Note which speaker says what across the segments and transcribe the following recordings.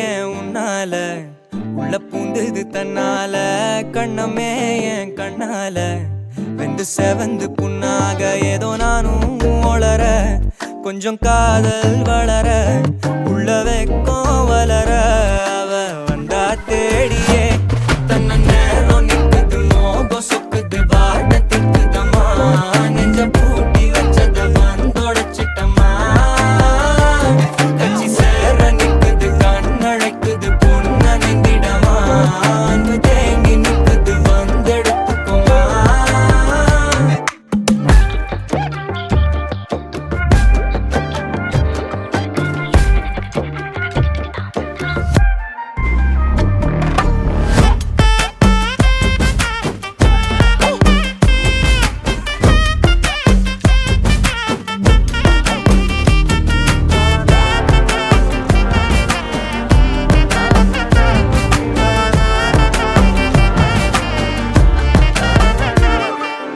Speaker 1: ஏன் உன்னால உள்ள பூந்தது தன்னால கண்ணமே என் கண்ணால வெந்து செவந்து புண்ணாக ஏதோ நானும் ஒளர கொஞ்சம் காதல் வளர உள்ள வெக்கம் வளர அவ வந்தா தேடியே தன்ன நேரம் நிக்குது மோகம் சொக்குது வாட திக்குதம்மா நெஞ்ச பூட்டி வச்சத வந்தொடச்சிட்டம்மா கட்சி சேர நிக்குது கண்ணழைக்குது பொண்ண நெந்திடமா அன்பு தேங்கி நிக்குது வந்தெடுத்துக்குமா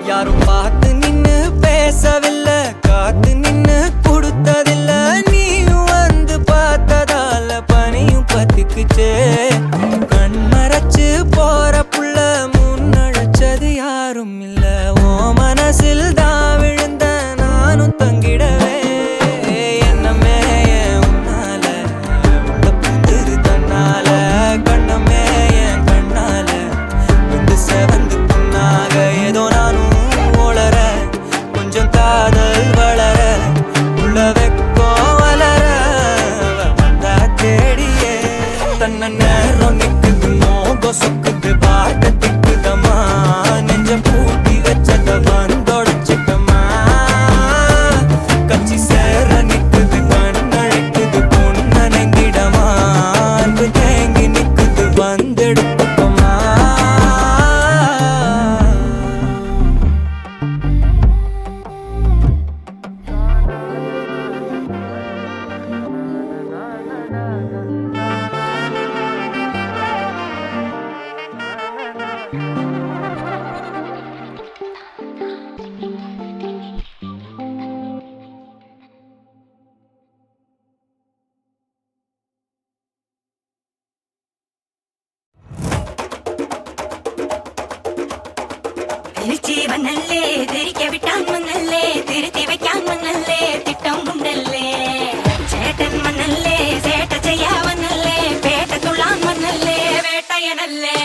Speaker 1: யாரும் பார்த்து நின்னு பேசவில்லை காத்து நின்னு கொடுத்ததில்ல நீயும் வந்து பார்த்ததால பனியும் பத்திக்குச்சே கண் மறைச்சு போற புள்ள முன்னழைச்சது யாரும் இல்ல ஓ மனசில் தான் விழுந்த நானும் தங்கிடவே என்னமே உன்னால உள்ள புந்தது தன்னால கண்ணமே என் கண்ணால வந்து செவந்து புண்ணாக ஏதோ நானும் ஒளர கொஞ்சம் காதல் வளர உள்ள வெக்கோ வளர வந்தா தேடியே தன்ன நேரம் நிக்குது மோகம் சொக்குது பாட்ட திக்குதம்மா நெஞ்ச பூட்டி வச்சத வந்தொடச்சிட்டம்மா கட்சி சேர நிக்குது கண்ணழைக்குது பொண்ண நெங்கிடமா அன்பு தேங்கி நிக்குது வந்தெடுத்துக்கம்மா
Speaker 2: திருச்சி வண்ணல்லே திரிக்க விட்டான் மண்ணல்லே திருத்தி வைக்கான் மண்ணல்லே திட்டம் உண்டல்லே சேட்டன் மண்ணல்லே சேட்ட செய்யா வண்ணல்லே பேட்ட துளான் மண்ணல்லே வேட்டையனல்லே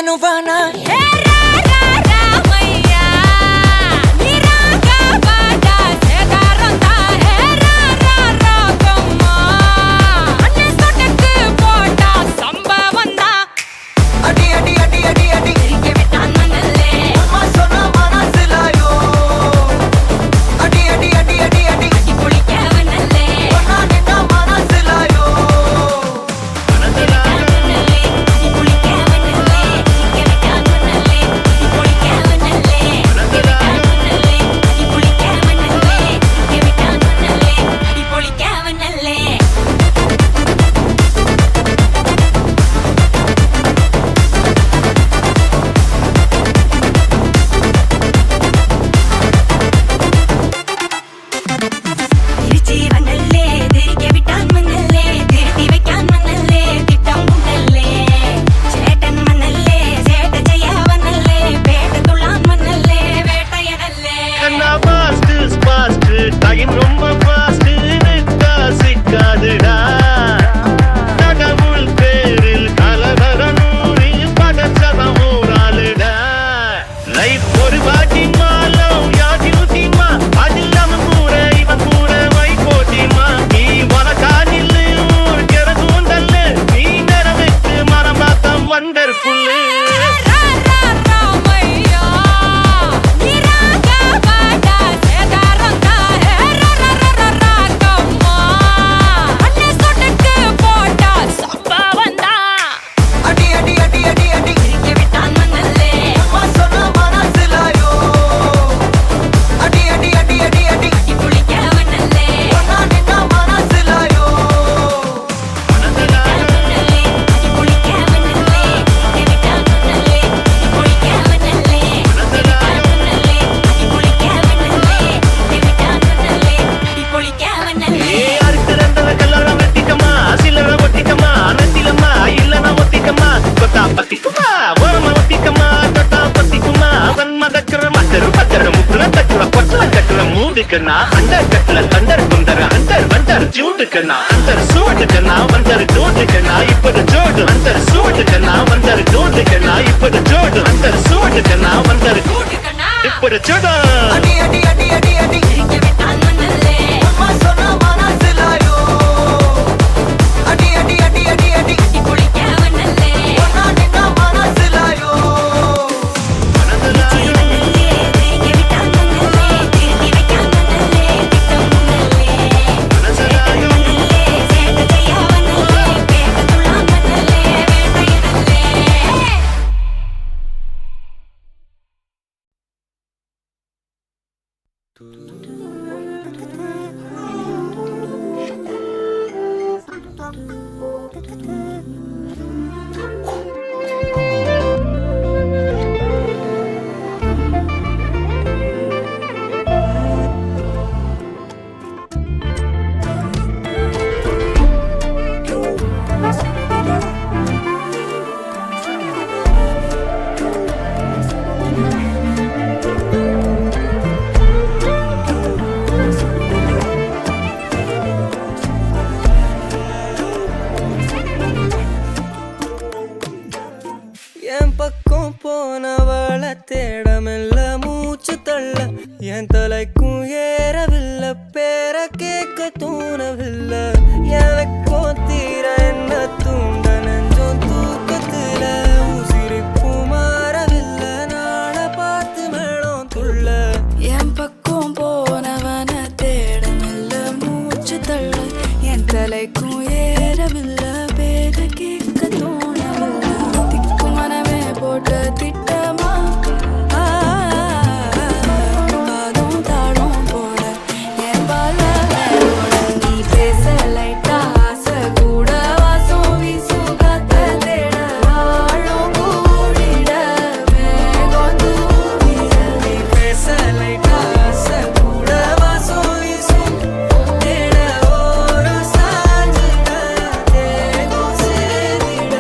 Speaker 1: Novana
Speaker 3: கண்ணா அண்டர் கட்ல தண்டர் குந்தர் அண்டர் வண்டர் ஜூட்டு கண்ணா அண்டர் சூட்டு கண்ணா வண்டர் டூட்டு கண்ணா இப்பது ஜோடு அண்டர் சூட்டு கண்ணா வண்டர் டூட்டு கண்ணா இப்பது ஜோடு அண்டர் சூட்டு கண்ணா வண்டர் இப்பது ஜோடு
Speaker 1: அடி அடி அடி அடி அடி
Speaker 2: தெரிக்க விட்டான் மண்ணல்லே
Speaker 1: அம்மா சொன்ன மனசிலாயோ அடி அடி அடி அடி அடி
Speaker 2: கட்டி குளிக்க வண்ணல்லே
Speaker 1: ஒன்னா நின்னா மனசிலாயோ
Speaker 2: திருச்சி வண்ணல்லே தெரிக்க விட்டான் மண்ணல்லே திருத்தி வைக்கான் மண்ணல்லே திட்டம் முன்னல்லே சேட்டன் மண்ணல்லே சேட்ட செய்யா வண்ணல்லே பேட்ட துள்ளான் மண்ணல்லே வேட்டையனல்லே
Speaker 1: என் பக்கம் போனவள தேடமெல்ல மூச்சு தள்ள என் தலைக்கும் ஏறவில்லை பேர கேட்க தோணவில்லை எனக்கோ தீர என்ன தூண்ட நெஞ்சோம் தூக்கத்துல உசிரிப்பும் மாறவில்லை நாள பார்த்து மேளம் துள்ள
Speaker 4: என் பக்கம் போனவன தேடமில்ல மூச்சு தள்ள என் தலைக்கும் ஏறவில்லை பேர கேட்க தோணவில்லை திக்கு மனமே போட்ட திட்டமா பாதம் தாடும் போட என் பால நீ பேச லைட்டா ஆசை கூட வாசம் வீசும் காத்த தேட ஆழம் கூடிட மேகம் தூவிட
Speaker 1: பேசலை காச கூட வாசம் வீசும் தேட ஓரம் சாஞ்சிட தேகம் சேதிட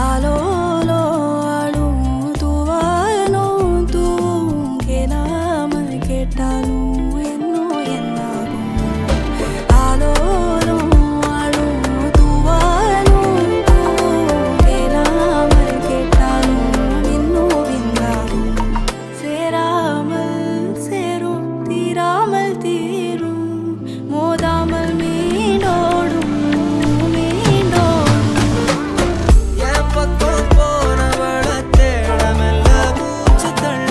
Speaker 4: ஆலோலோ ஆளும் தூவாலும் தூவும் கேளாமல் கேட்டாலும் என்னோ என்னாகும் ஆலோலோ ஆளும் தூவாலும் தூவும் கேளாமல் கேட்டாலும் இன்னோ விந்தாகும் சேராமல் சேரும் தீராமல் தீரும் மோதாமல் மீண்டோடும் மீண்டோடும்
Speaker 1: என் பக்கம் போனவள தேடமெல்ல மூச்சு தள்ள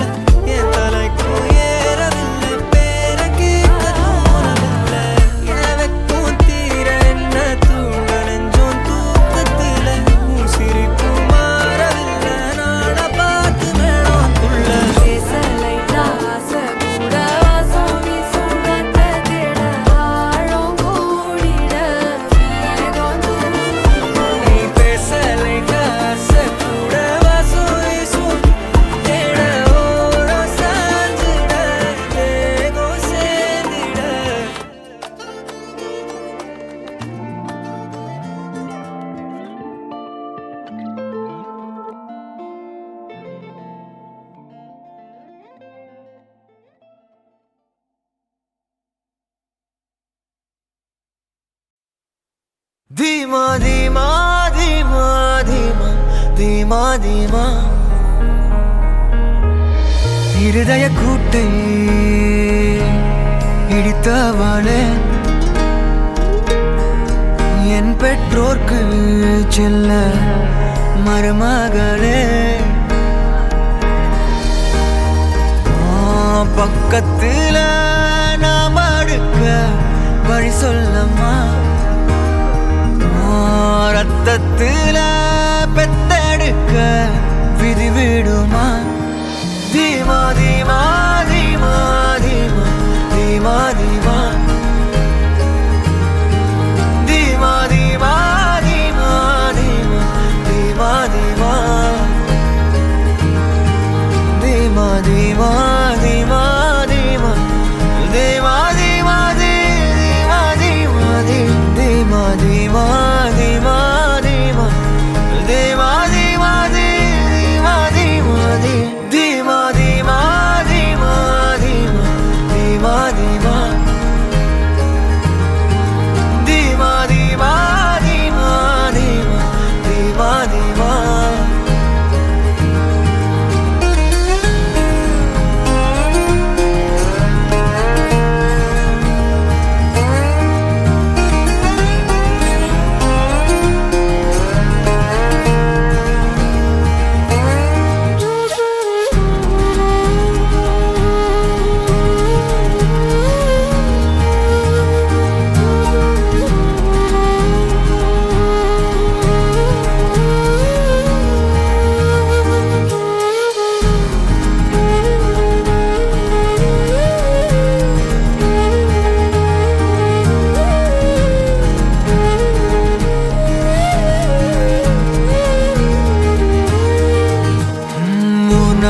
Speaker 1: என் தலைக்கும் ஏறவில்லை பேர கேட்க தோணவில்லை எனக்கும் தீர என்ன தூண்ட நெஞ்சோம் தூக்கத்துல சிரிப்பு மாறவில்லை நாட பார்த்து மேளம் துள்ள
Speaker 4: பேச லைட்டா ஆசை கூட வாசம் வீசும் காத்த தேட ஆழம் கூடிட மேகம் தூவிட
Speaker 1: நீ பேசலை காச கூட வாசம் வீசும் தேட ஓரம் சாஞ்சிட தேகம் சேதிட धीमा धीमा धीमा धीमा धीमा धीमा இருதய கூட்டை இடித்தவளே என் பெற்றோர்க்கு செல்ல மருமகளே பக்கத்துல நாம் அடுக்க வழி சொல்லம்மா ரத்தத்துல பெத்தெடுக்க விதி விடுமா धीमा धीमा धीमा धीमा धीमा धीमा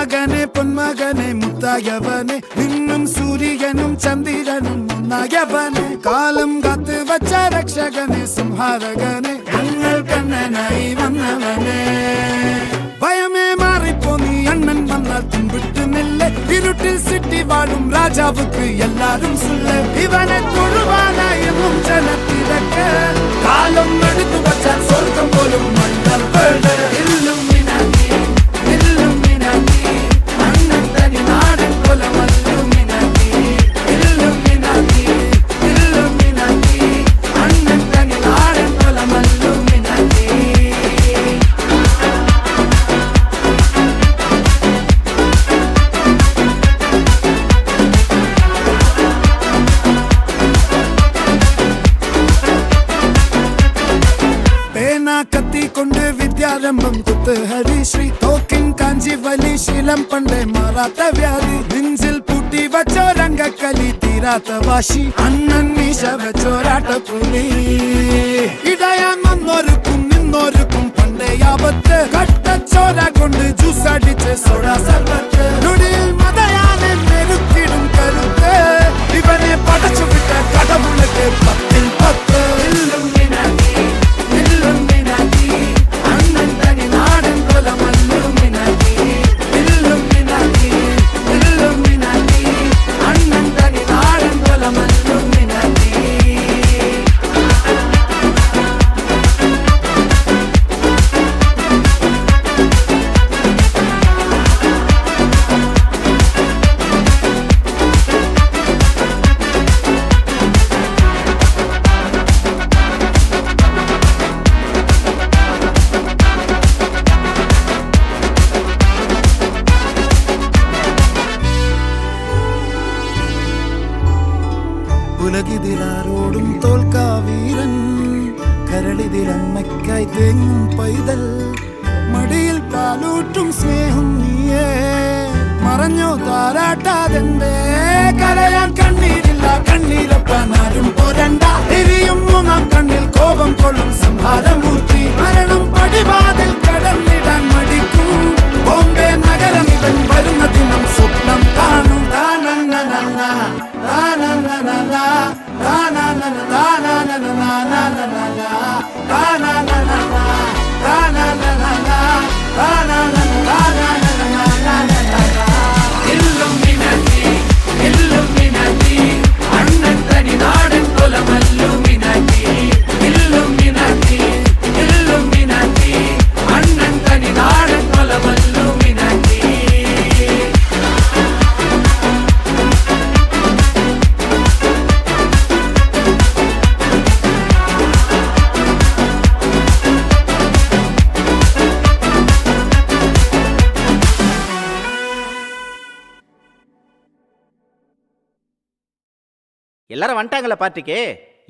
Speaker 5: മകനെ പൊന്മകനെ മുത്തായവനെ നിന്നും സൂര്യനും ചന്ദ്രനും ഒന്നായവനെ കാലം കാത്ത് വച്ച രക്ഷകനെ സംഹാരകനെ ഞങ്ങൾ കണ്ണനായി വന്നവനെ ഭയമേ മാറിപ്പോ നീ അണ്ണൻ വന്നാൽ തുമ്പിട്ട് നെല്ല് ഇരുട്ടിൽ സിറ്റി വാഴും രാജാവുക്ക് എല്ലാരും സുല്ല് ഇവനെ തൊഴുവാനായി എന്നും ജനത്തിരക്ക് കാലം എടുത്തു വച്ചാൽ സ്വർഗം പോലും മണ്ണൽ വീട് കത്തിക്കൊണ്ട് വിദ്യാരംഭം കുത്ത് ഹരിശ്രീ തോക്കിൻ കാഞ്ചി വലി ശീലം പണ്ടേ മാറാത്ത വ്യാധി നെഞ്ചിൽ പൂട്ടി വച്ചോരംഗക്കലി തീരാത്ത വാശി അണ്ണൻ മീശ വെച്ചോരാട്ടപ്പുലി ഇടയാൻ വന്നോർക്കും നിന്നോർക്കും പണ്ടേ ആപത്ത് കട്ടച്ചോര കൊണ്ട് ജ്യൂസ് അടിച്ച് സോഡാ സർബത്ത് നൊടിയിൽ മതയാനെ മെരുക്കിടും കരുത്ത് ഇവനെ പടച്ചു വിട്ട കടവുളക്ക് 10-10 ഉലകിതിലാരോടും തോൽക്കാ വീരൻ കരളിതിലമ്മയ്ക്കായി തേങ്ങും പൈതൽ മടിയിൽ പാലൂട്ടും സ്നേഹം നീയേ മറഞ്ഞോ താരാട്ടാതെന്തേ കരയാൻ കണ്ണീരില്ല കണ്ണീരപ്പാനാരും പോരണ്ട എരിയും മൂന്നാം കണ്ണിൽ കോപം കൊള്ളും സംഹാരമൂർത്തി മരണം പടിവാതിൽ കടന്നിടാൻ മടിക്കും ബോംബെ നഗരം ഇവൻ വരുന്ന ദിനം സ്വപ്നം കാണും
Speaker 6: எல்லாரும் வந்துட்டாங்களா பார்ட்டிக்கு?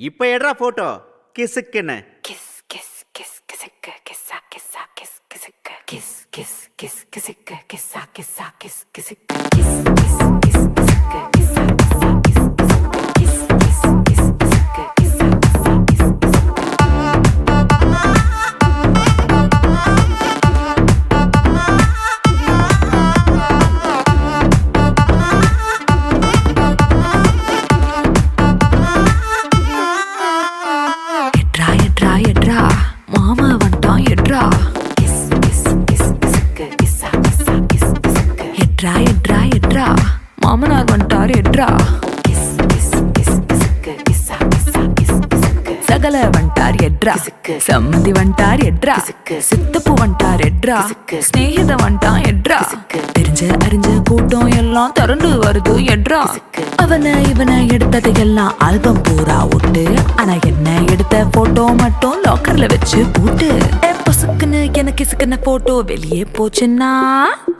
Speaker 6: இப்ப எடுறா photo கிசுக்குன்னு.
Speaker 2: Kiss, kiss, kiss, kissicka, kissa, kissa, kiss, kissicka, kiss, kiss, kiss, kissicka, kissa, kissa, kiss, kissicka, kiss, kiss, kiss, kissicka, kissa, kissa, kiss, kissicka, kiss, kiss, kiss, kissicka, kissa, kissa, kiss,
Speaker 4: மாமா வந்துட்டான் எட்ரா
Speaker 2: kiss, kiss, kiss, kissicka, kissa, kissa, kiss, kissicka,
Speaker 4: எட்ரா எட்ரா எட்ரா மாமனார் வந்துட்டார் எட்ரா
Speaker 2: kiss, kiss, kiss, kissicka, kissa, kissa, kiss, kissicka,
Speaker 4: சகல வந்துட்டார் எட்ரா சம்மதி வந்துட்டார் எட்ரா சித்தப்பு வந்துட்டார் எட்ரா ஸ்நேகித வந்துட்டான் எட்ரா தெரிஞ்ச அறிஞ்ச கூட்டம் எல்லாம் திரண்டு வருது எட்ரா அவனை இவனை எடுத்தது எல்லாம் ஆல்பம் பூரா விட்டு ஆனா என்ன எடுத்த போட்டோ மட்டும் லாக்கர்ல வச்சு பூட்டு பொசுக்குன்னு எனக்கு சிக்கன போட்டோ வெளியே போச்சுன்னா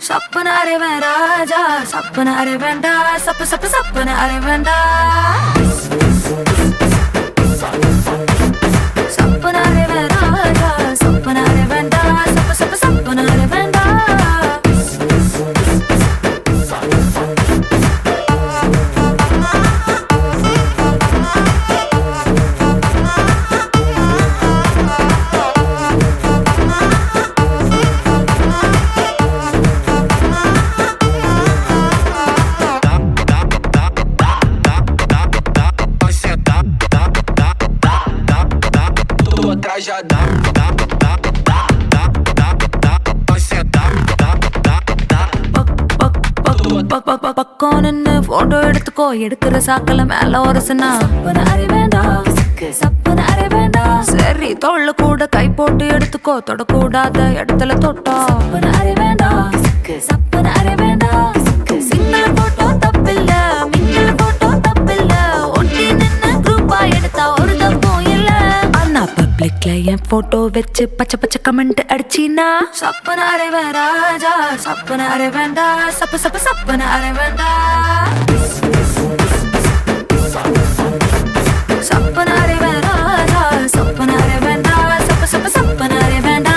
Speaker 4: சப்பன அரைவன் ராஜா சப்பன அரைவேண்டா சப்பு சப்பு சப்பன அரைவேண்டா சப்பன அரைவன் ராஜா சப்பன அரைவேண்டா சப்பு சப்பு சப்பன அரைவேண்டா பக்கம் நின்னு போட்டோ எடுத்துக்கோ எடுக்கிற சாக்கல மேல ஒரசுனா சரி தோல்ல கூட கை போட்டு எடுத்துக்கோ தொடக்கூடாத இடத்துல தொட்டா சிங்கிள் போட்டோ தப்பில்ல மிங்கிள் போட்டோ தப்பில்ல ஒட்டி நின்னு குரூப்பா எடுத்தா ஒரு தப்பும் இல்ல ஆனா பப்ளிக்ல என் போட்டோ வச்சு பச்சை பச்சை கமெண்ட் அடிச்சினா சப்பன அரைவன் ராஜா சப்பன அரைவன்டா சப்பு சப்பு சப்பன அரைவன்டா சப்பன அரைவன் ராஜா சப்பன அரைவன்டா சப்பு சப்பு சப்பன அரைவன்டா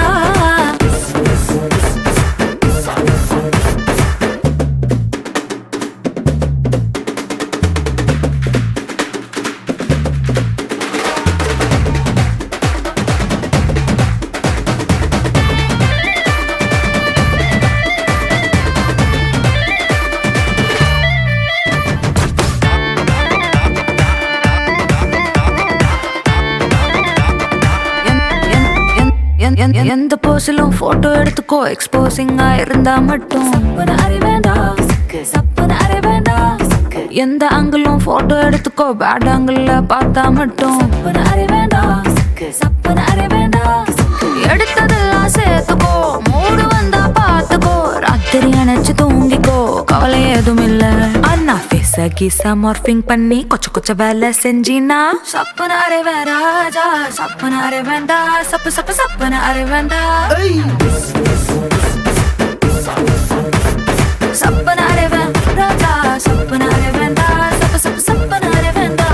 Speaker 4: எந்த போஸிலும் போட்டோ எடுத்துக்கோ எக்ஸ்போசிங்கா இருந்தா மட்டும் எந்த ஆங்கிளும் போட்டோ எடுத்துக்கோ பேட் ஆங்கிள் பார்த்தா மட்டும் எடுத்ததெல்லாம் சேர்த்துக்கோ மூடு வந்தா பார்த்துக்கோ ராத்திரி அணைச்சு தூங்கிக்கோ கவலை எதுவும் இல்ல அண்ணா பேச கீசா மார்பிங் பண்ணி கொச்ச கொச்ச வேலை செஞ்சினா சப்பன அரைவன் ராஜா சப்பன அரைவன்டா சப்பு சப்பு சப்பன அரைவன்டா சப்பன அரைவன் ராஜா சப்பன அரைவன்டா சப்பு சப்பு சப்பன அரைவன்டா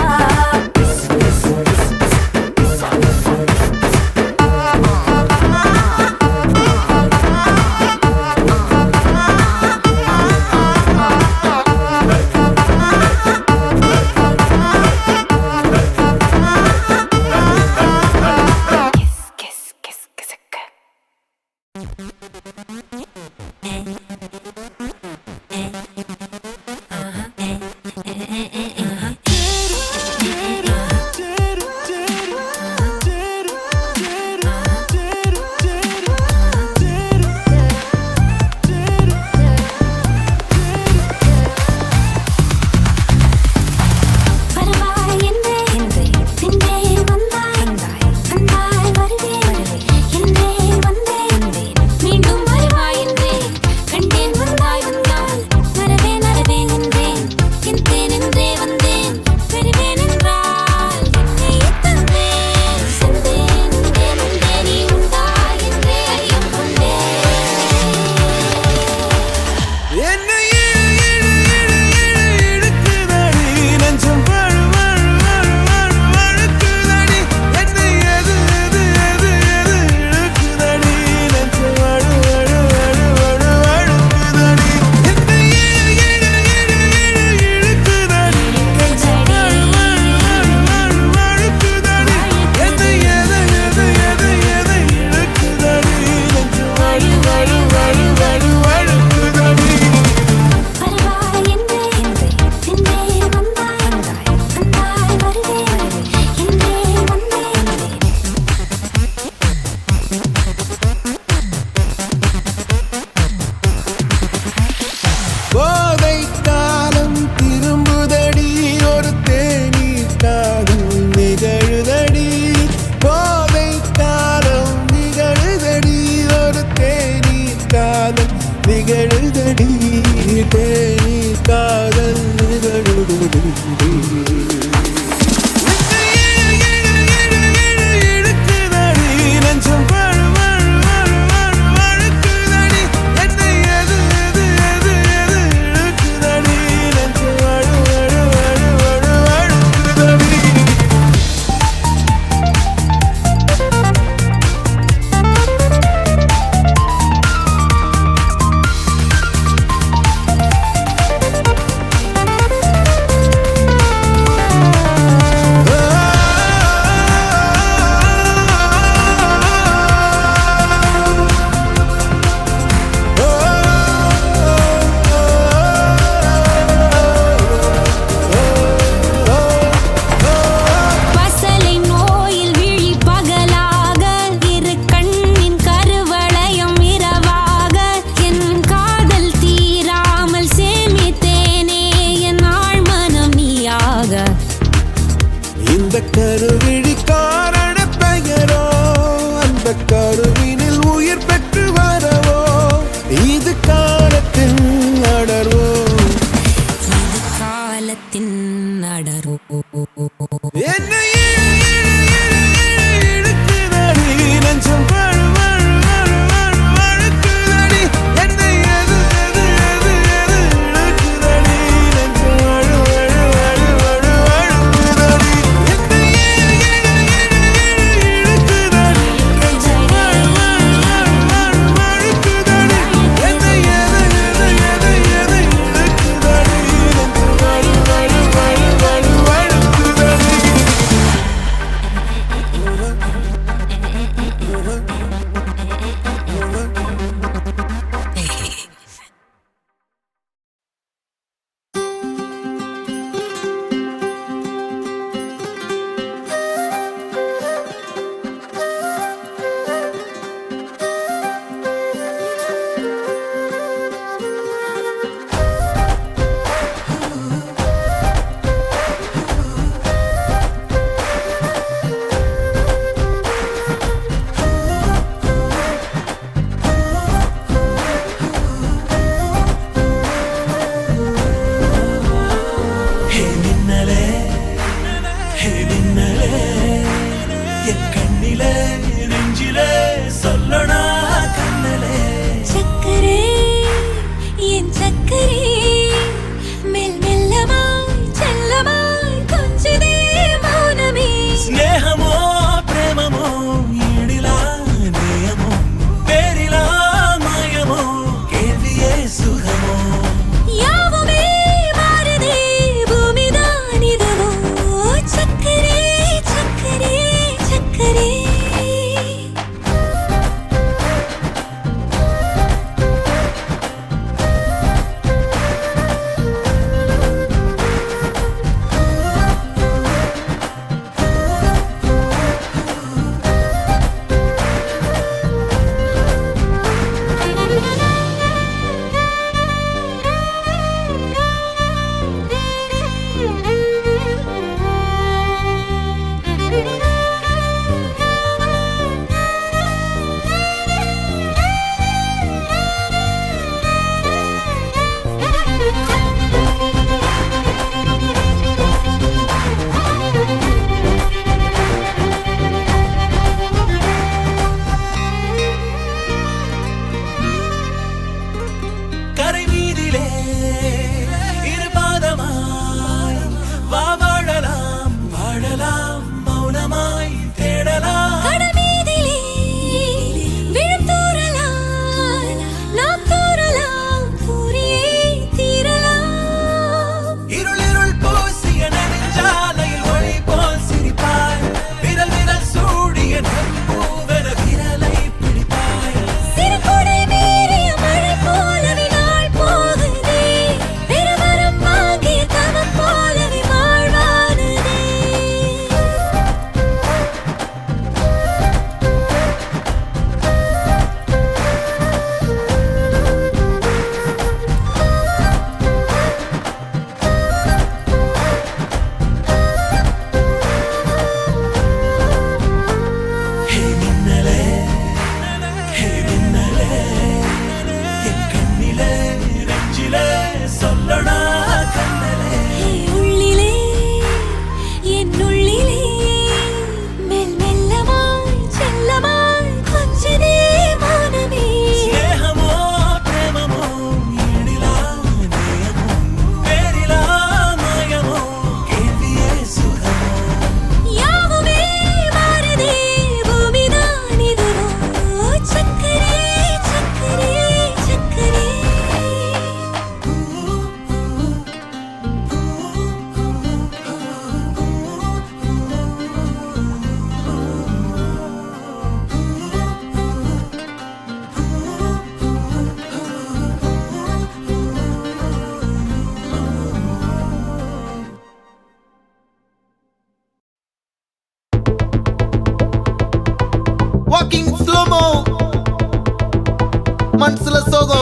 Speaker 7: Sogo.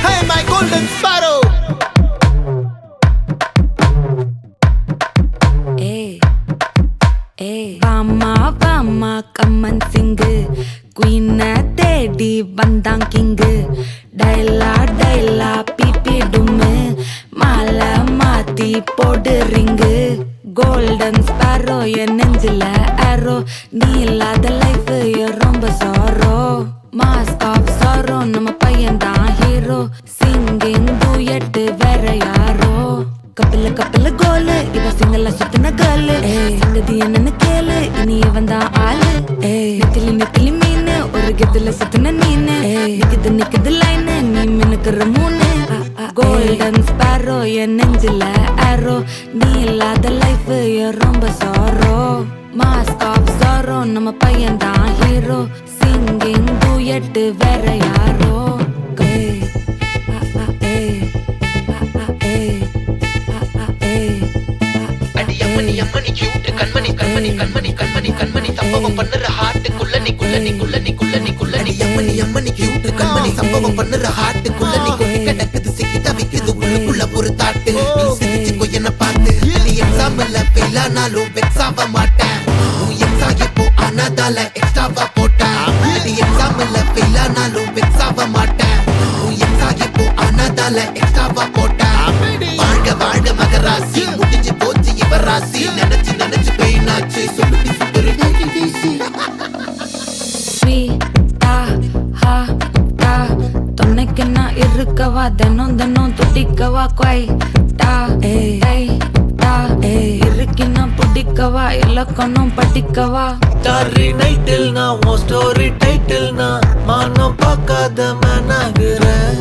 Speaker 7: Hey, my golden sparrow.
Speaker 4: வாமா வாமா கம்மன் சிங்கு குயின தேடி வந்தான் கிங்கு டைலா டைலா பிபி டும்மு மாலை மாத்தி போடு ரிங்கு கோல்டன் ஸ்பாரோ என் நெஞ்சில ஆரோ நீ இல்லாத லைஃப் ரொம்ப சாரோ மாஸ்க் ஆஃப் சாரோ நம்ம பையன் தான் ஹீரோ சிங்கிங் டூயட் வேற யாரோ கப்பல கப்பல கோலு இவ சிங்கல்ல சுத்தின கேளு சங்கதி என்னன்னு கேளு இனி இவன் தான் ஆளு நெத்திலி நெத்திலி மீனு ஒரு கெத்துல சுத்தின நீனு நிக்குது நிக்குது லைனு நீ மினுக்குற மூணு கோல்டன் ஸ்பாரோ என் நெஞ்சில ஆரோ நீ இல்லாத லைஃப் ரொம்ப சாரோ மாஸ்க் ஆஃப் சாரோ நம்ம பையன் தான் ஹீரோ சிங்கிங் டூயட் வேற யாரோ
Speaker 8: அம்மணி கியூட் கண்மணி கண்மணி கண்மணி கண்மணி கண்மணி சம்பவம் பண்ணுற ஹார்ட்டுக்குள்ள நீ குள்ள நீ குள்ள நீ குள்ள நீ குள்ள நீ அம்மணி கியூட் கண்மணி சம்பவம் பண்ணுற ஹார்ட்டுக்குள்ள நீ கொட்டி கிடக்குது சிக்கி தவிக்குது உள்ளுக்குள்ள ஒரு தாட்டு நீ சிரிச்சுக்கோ என்ன பார்த்து நீ எக்ஸாம்ல ஃபெயில் ஆனாலும் வெக்ஸ் ஆக மாட்டேன் உன் எக்ஸாம் இப்போ ஆனதால எக்ஸ்ட்ராவா போட்டேன் நீ எக்ஸாம்ல ஃபெயில் ஆனாலும் வெக்ஸ் ஆக மாட்டேன் உன் எக்ஸாம் இப்போ ஆனதால எக்ஸ்ட்ராவா போட்டேன் வாழ்க வாழ்க மகராசி முடிஞ்சு போச்சு இவராசி நினைச்சு நினைச்சு பெயினாச்சு சொல்லுடி சுத்தரு
Speaker 4: துணைக்கு நான் இருக்கவா தினம் தினம் துடிக்கவா கொய் இருக்கினா பிடிக்கவா இலக்கணம் படிக்கவா
Speaker 9: ஸ்டாரி நைட்டில் நான் உன் ஸ்டோரி டைட்டில் நான் மானம் பார்க்காத மேனாகிறேன்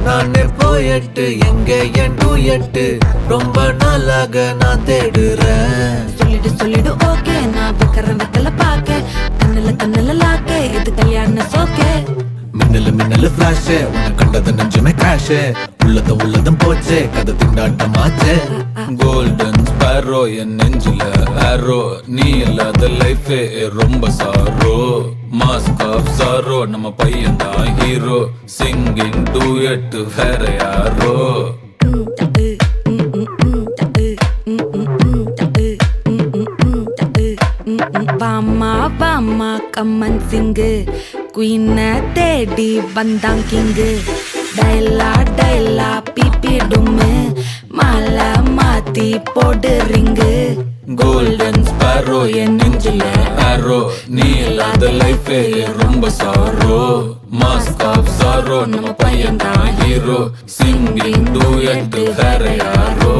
Speaker 9: நானே போயட்டு எங்க என் டூயட்டு ரொம்ப நாளாக நான் தேடுறேன்
Speaker 4: சொல்லிடு ஓகே நான் வைக்கிற வெத்தல பாக்க கண்ணுல லாக்க இது கல்யாண சோக்கே
Speaker 9: மின்னலு ஃபிளாஷ் உன்னை கண்டது நெஞ்சுமே கிராஷ் உள்ளதும் போச்சே கதை திண்டாட்டமாச்சே கோல்டன் ஸ்பாரோ என் நெஞ்சில ஆரோ நீ இல்லாத லைஃப் ரொம்ப சாரோ மாஸ்க் ஆஃப் சாரோ நம்ம பையன் தான் ஹீரோ சிங்கிங் டூயட் வேற யாரோ
Speaker 4: வாமா வாமா கம்மன் சிங்கு குயின தேடி வந்தான் கிங்கு டைலா டைலா பிபி டும்மு மாலை மாத்தி போடு ரிங்கு
Speaker 9: கோல்டன் ஸ்பாரோ என் நெஞ்சில ஆரோ நீ இல்லாத லைஃப் ரொம்ப சாரோ மாஸ்க் ஆஃப் சாரோ நம்ம பையன் தான் ஹீரோ சிங்கிங் டூயட் வேற யாரோ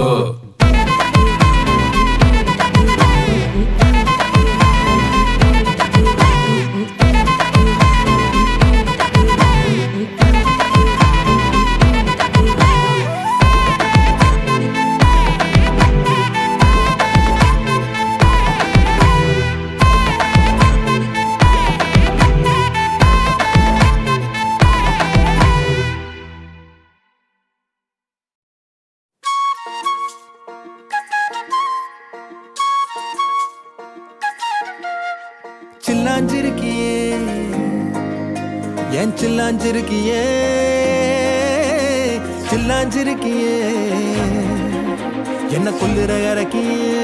Speaker 5: சில்லாஞ்சிருக்கியே ஏன் சில்லாஞ்சிருக்கியே சில்லாஞ்சிருக்கியே என்ன கொல்லுற இறக்கியே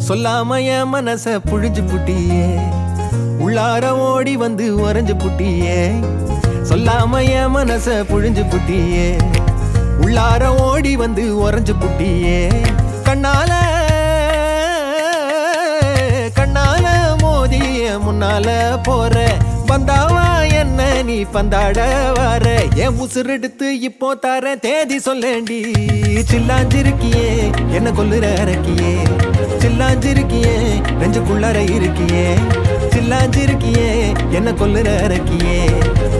Speaker 5: சொல்லாம என் மனச புழிஞ்சு புட்டியே உள்ளார ஓடி வந்து உறைஞ்சு புட்டியே சொல்லாம என் மனச புழிஞ்சு புட்டியே உள்ளார ஓடி வந்து உறைஞ்சு புட்டியே கண்ணால கண்ணால மோதிய முன்னால போற வந்தாவா என்ன நீ பந்தாட வர என் உசுரெடுத்து இப்போ தர தேதி சொல்லேண்டி சில்லாஞ்சிருக்கியே என்ன கொல்லுற இறக்கியே சில்லாஞ்சிருக்கியே நெஞ்சுக்குள்ளார இருக்கியே சில்லாஞ்சிருக்கியே என்ன கொல்லுற இறக்கியே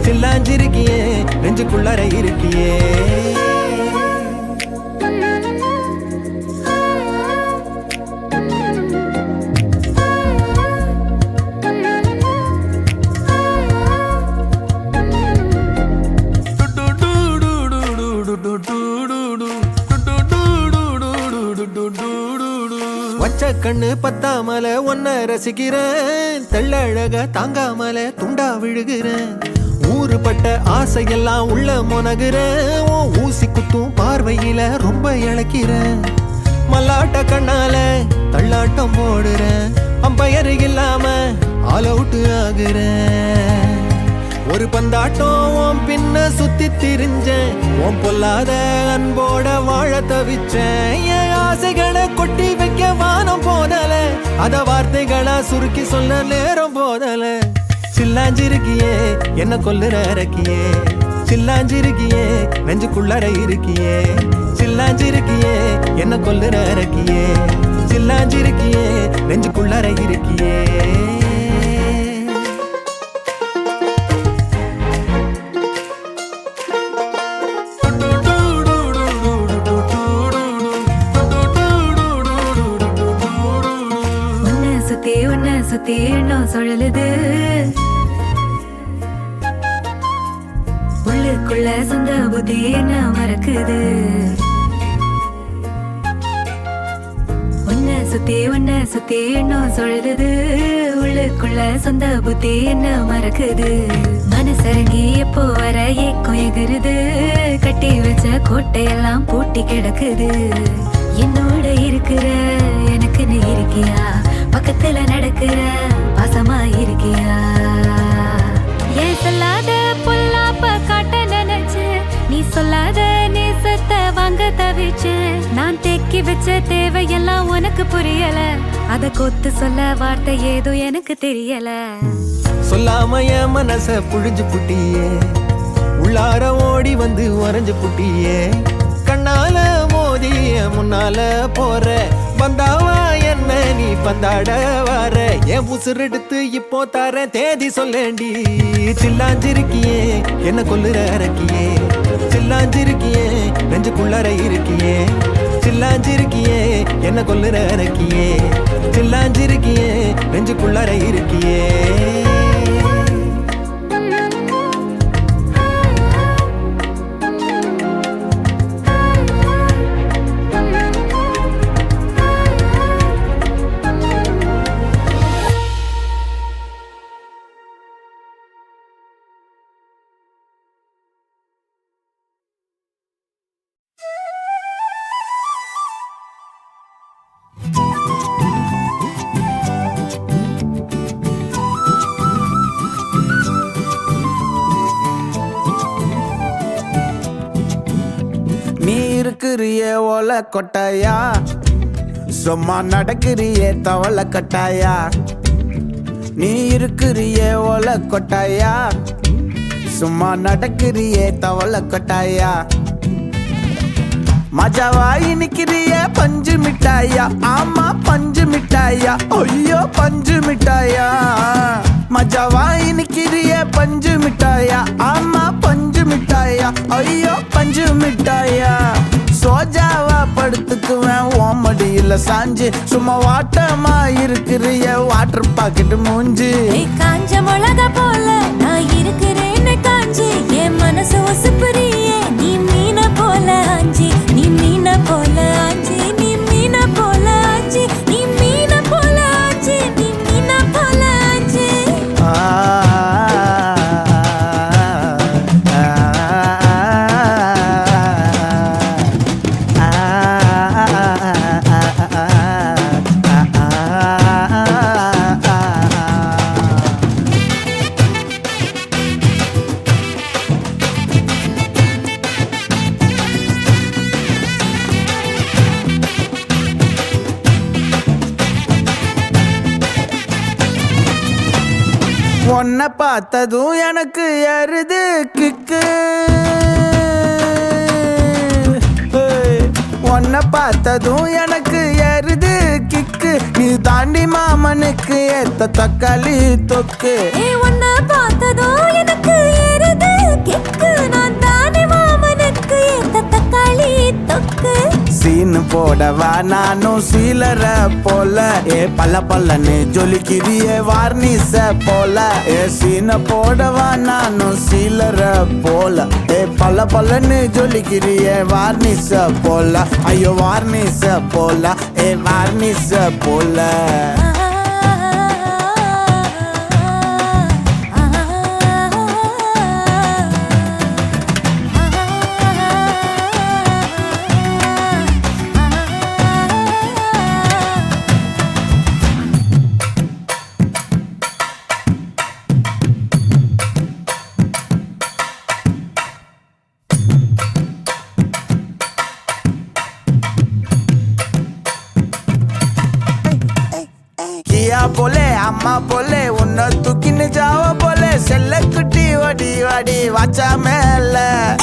Speaker 5: சில்லாஞ்சிருக்கியே நெஞ்சுக்குள்ளார இருக்கியே கண்ணு பத்தாமல ஒன்ன ரசிக்கிறேன், தெள்ளழக தாங்காமல துண்டா விழுகிறேன். ஊறுபட்ட ஆசையெல்லாம் உள்ள மொனகுறேன், ஊசி குத்தும் பார்வையில ரொம்ப இழக்கிறேன். மல்லாட்ட கண்ணால தள்ளாட்டம் போடுறேன், அம்பயர் இல்லாம ஆல் அவுட் ஆகுறேன். ஒரு பந்தாட்டம் பின்ன சுத்தி திரிஞ்சேன், உன் பொல்லாத அன்போட வாழ தவிச்சேன். என் ஆசைகளை கொட்டி வைக்க வானம் போதல, அத வார்த்தைகளா சுருக்கி சொல்ல நேரம் போதல. சில்லாஞ்சிருக்கியே என்ன கொல்லுற இறக்கியே, சில்லாஞ்சிருக்கியே நெஞ்சுக்குள்ளற இருக்கியே. சில்லாஞ்சிருக்கியே என்ன கொல்லுற இறக்கியே, சில்லாஞ்சிருக்கியே நெஞ்சுக்குள்ளற இருக்கியே.
Speaker 4: சுத்தி எண்ணம் சுழலுது, உள்ளுக்குள்ள சொந்த புத்தி என்ன மறக்குது. உன்னை சுத்தி எண்ணம் சுழலுது, உள்ளுக்குள்ள சொந்த புத்தி என்ன மறக்குது. மனசரங்கி எப்போ வர ஏக்கம் எகுருது, கட்டி வச்ச கோட்டையெல்லாம் பூட்டி கிடக்குது. என்னோட இருக்கிற எனக்குன்னு இருக்கியா, பக்கத்துல நடக்கிற பாசமா இருக்கியா. ஏன் சொல்லாத பொல்லாப்ப காட்ட நினைச்சு, நீ சொல்லாத நேசத்தை வாங்க தவிச்சு. நான் தேக்கி வச்ச தேவையெல்லாம் உனக்கு புரியல, அத கொத்து சொல்ல வார்த்தை ஏதோ எனக்கு தெரியல.
Speaker 5: சொல்லாம என் மனச புழிஞ்சு புட்டியே, உள்ளார ஓடி வந்து உறைஞ்சு புட்டியே. கண்ணால மோதி முன்னால போற, வந்தாவா என்ன நீ பந்தாட வர. என் உசுரெடுத்து இப்போ தர தேதி சொல்லேண்டி. சில்லாஞ்சிருக்கியே என்ன கொல்லுற இறக்கியே, சில்லாஞ்சிருக்கியே நெஞ்சுக்குள்ளற இருக்கியே. சில்லாஞ்சிருக்கியே என்ன கொல்லுற இறக்கியே, சில்லாஞ்சிருக்கியே நெஞ்சுக்குள்ளற இருக்கியே.
Speaker 7: இருக்கிறியே ஓல கொட்டாயா, சும்மா நடக்கிறியே தவள கட்டாயா. நீ இருக்கிறியே ஓல கொட்டாயா, சும்மா நடக்கிறியே தவள கொட்டாயா. மஜாவாய் நிக்கிறிய பஞ்சு மிட்டாயா, ஆமா பஞ்சு மிட்டாயா, ஐயோ பஞ்சு மிட்டாயா. மஜாவாய் நிக்கிறிய பஞ்சு மிட்டாயா, ஆமா பஞ்சு மிட்டாயா, ஐயோ பஞ்சு மிட்டாயா. சோஜாவா படுத்துக்குவேன் ஓமடியில சாஞ்சு, சும்மா வாட்டமா இருக்கிறிய வாட்டர் பாக்கெட் மூஞ்சி.
Speaker 2: காஞ்ச மிளகா போல நான் இருக்கிறேன்னு காஞ்சி, என் மனசு ஒசுப்புறியே நீ மீன போல ஆஞ்சி. நீ மீன போல ஆஞ்சி, நீ மீன போல ஆஞ்சி, நீ மீன போல ஆஞ்சி, நீ மீன போல ஆஞ்சி.
Speaker 7: உன்னை பார்த்ததும் எனக்கு ஏறுது கிக்கு, உன்னை பார்த்ததும் எனக்கு ஏறுது கிக்கு. நீ தாண்டி மாமனுக்கு ஏத்த தக்காளி தொக்கு.
Speaker 2: உன்னை பார்த்ததும் எனக்கு ஏறுது கிக்கு, நான் தாண்டி மாமனுக்கு ஏத்த தக்காளி தொக்கு.
Speaker 7: சீனு போடவா நானும் சீலர போல, ஏ பல்ல பல்லன்னு ஜொலிக்கிறியே வார்னிச போல. ஏ சீன போடவா நானும் சீலர போல, ஏ பல்ல பல பலன்னு ஜொலிக்கிறிய வார்னிஷ போல ஐயோ வார்னிஷ போல வார்னிஷ போல கியா போலே அம்மா போலே உன்னை தூக்கின்னு ஜாவ போலே செல்ல குட்டி வடி வடி வாச்சா மேல